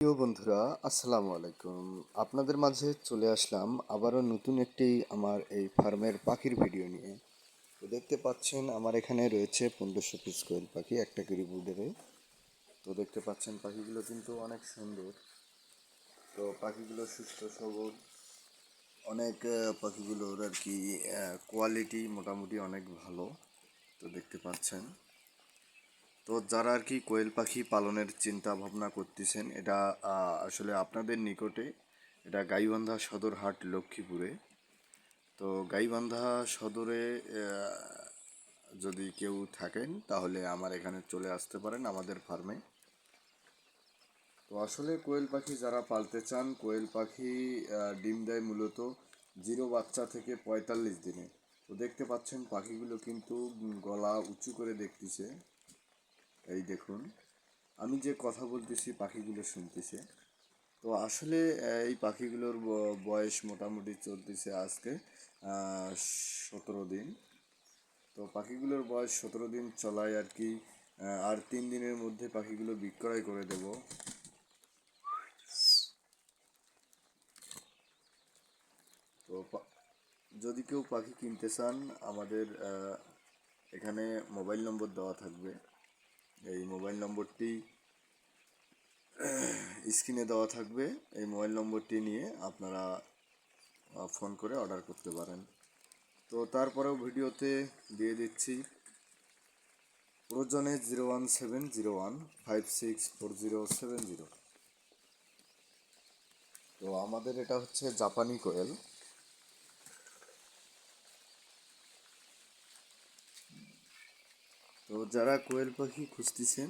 প্রিয় বন্ধুরা, আসসালামু আলাইকুম। আপনাদের মাঝে চলে আসলাম আবারও নতুন একটি আমার এই ফার্মের পাখির ভিডিও নিয়ে। তো দেখতে পাচ্ছেন আমার এখানে রয়েছে 1500 পিস কোয়েল পাখি একটা করে ব্রুডারে। তো দেখতে পাচ্ছেন পাখিগুলো কিন্তু অনেক সুন্দর। তো পাখিগুলো সুস্থ সবল, অনেক পাখিগুলোর আর কি কোয়ালিটি মোটামুটি অনেক ভালো। তো দেখতে পাচ্ছেন, তো যারা আর কি কোয়েল পাখি পালনের চিন্তা ভাবনা করতেছেন, এটা আসলে আপনাদের নিকটে, এটা গাইবান্ধা সদর হাট লক্ষ্মীপুরে। তো গাইবান্ধা সদরে যদি কেউ থাকেন তাহলে আমার এখানে চলে আসতে পারেন আমাদের ফার্মে। তো আসলে কোয়েল পাখি যারা পালতে চান, কোয়েল পাখি ডিম দেয় মূলত জিরো বাচ্চা থেকে 45 দিনে। তো দেখতে পাচ্ছেন পাখিগুলো কিন্তু গলা উঁচু করে দেখতেছে। এই দেখুন, আমি যে কথা বলতেছি পাখিগুলো শুনতেছে। তো আসলে এই পাখিগুলোর বয়স মোটামুটি চলতেছে আজকে 17 দিন। তো পাখিগুলোর বয়স 17 দিন চলায় আর কি। আর 3 দিনের মধ্যে পাখিগুলো বিক্রয় করে দেব। তো যদি কেউ পাখি কিনতে চান, আমাদের এখানে মোবাইল নম্বর দেওয়া থাকবে। এই মোবাইল নম্বরটি স্ক্রিনে দেওয়া থাকবে। এই মোবাইল নম্বরটি নিয়ে আপনারা ফোন করে অর্ডার করতে পারেন। তো তারপরেও ভিডিওতে দিয়ে দিচ্ছি, প্রয়োজনে 01701564070। তো আমাদের এটা হচ্ছে জাপানি কোয়েল। তো যারা কোয়েল পাখি খুঁজতেছেন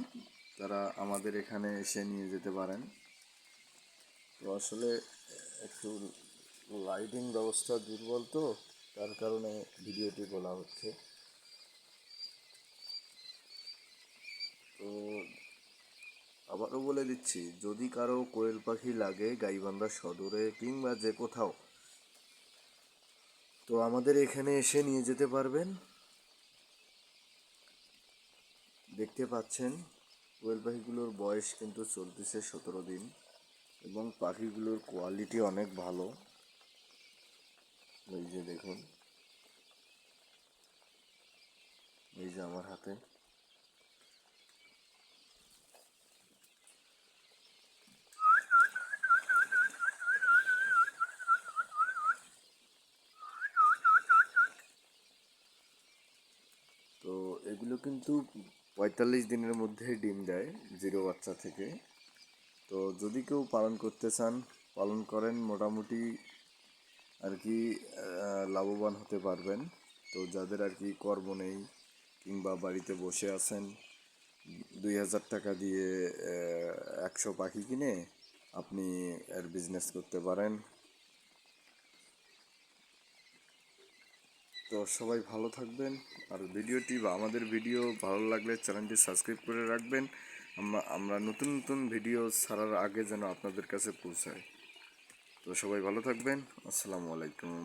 তারা আমাদের এখানে এসে নিয়ে যেতে পারেন। তো আসলে একটু লাইটিং ব্যবস্থা দুর্বল, তো তার কারণে ভিডিওটি বলা হচ্ছে। তো আবারও বলে দিচ্ছি, যদি কারো কোয়েল পাখি লাগে গাইবান্ধা সদরে কিংবা যে কোথাও, তো আমাদের এখানে এসে নিয়ে যেতে পারবেন। দেখতে পাচ্ছেন কোয়েল পাখিগুলোর বয়স কিন্তু চলতেছে 17 দিন এবং পাখিগুলোর কোয়ালিটি অনেক ভালো। এই যে দেখুন, এই যে আমার হাতে। তো এগুলো কিন্তু 45 দিনের মধ্যে ডিম দেয় জিরো বাচ্চা থেকে। তো যদি কেউ পালন করতে চান, পালন করেন, মোটামুটি আর কি লাভবান হতে পারবেন। তো যাদের আর কি কর্ম নেই কিংবা বাড়িতে বসে আছেন, 2000 টাকা দিয়ে 100 পাখি কিনে আপনি এর বিজনেস করতে পারেন। তো সবাই ভালো থাকবেন। আর ভিডিওটি বা আমাদের ভিডিও ভালো লাগলে চ্যানেলটি সাবস্ক্রাইব করে রাখবেন। আমরা নতুন নতুন ভিডিও ছাড়ার আগে যেন আপনাদের কাছে পৌঁছায়। তো সবাই ভালো থাকবেন। আসসালামু আলাইকুম।